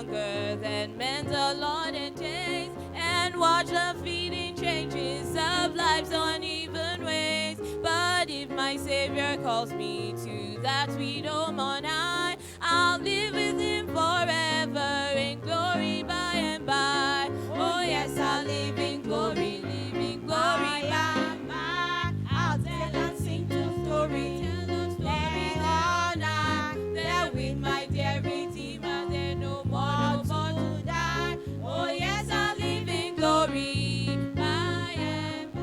longer than men's allotted days, and watch the fleeting changes of life's uneven ways. But if my Savior calls me to that sweet home on high, I'll live with him forever in glory by and by. Oh yes, I'll live in glory, live in glory by and by. I'll tell and sing the story, there with my dear Redeemer, there no more to die. Oh yes, I'll live in glory by and by.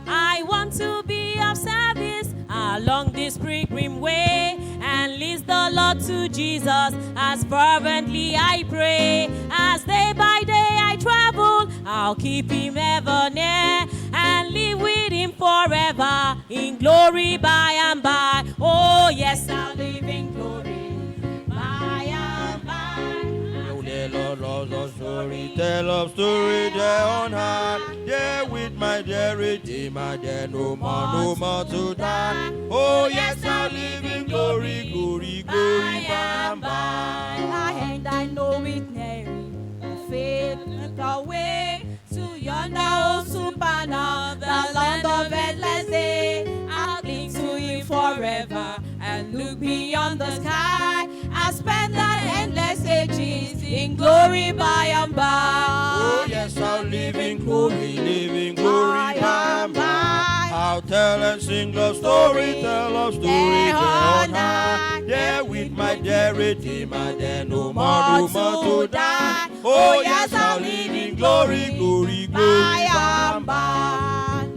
I want to be of service along this pilgrim way, and lead the Lord to Jesus as fervently I pray. As day by day I travel, I'll keep him ever near, and live with him forever in glory by and by. Oh yes, I'll live in glory. Tell of story there on high. Yeah, with my dear Redeemer, there no more to die. Oh yes, I'll live in glory, glory, glory by and by. And I know it nearly will fade away to yonder old supernal, the land of endless day. I'll cling to him forever and look beyond the sky. I'll spend that endless ages in glory by and by. Oh yes, I'll live in glory by and by. I'll tell and sing the story, tell of story there on high. Yeah, with my dear Redeemer, there no more to die. Oh yes, I'll live in glory, glory, glory by and by.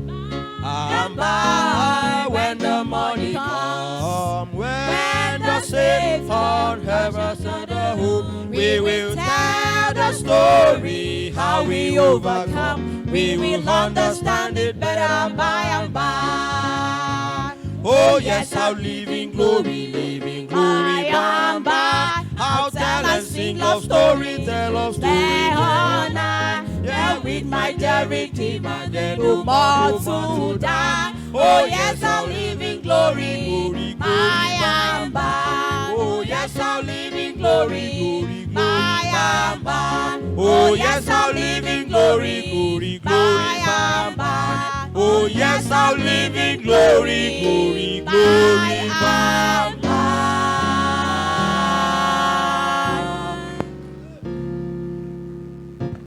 And by when the morning comes, when the saints on heaven's other home, we will tell the story how we overcome. We will understand it better by and by. Oh yes, I'll live in glory by and by. I'll tell and sing love story, tell of story there on high. Yeah, with my dear Redeemer, there no more to die. Oh yes, I'll live in glory by and by. Oh yes, I'll live in glory by and by. Oh yes, I'll live in glory by and by. Oh yes, I'll live in glory by and by.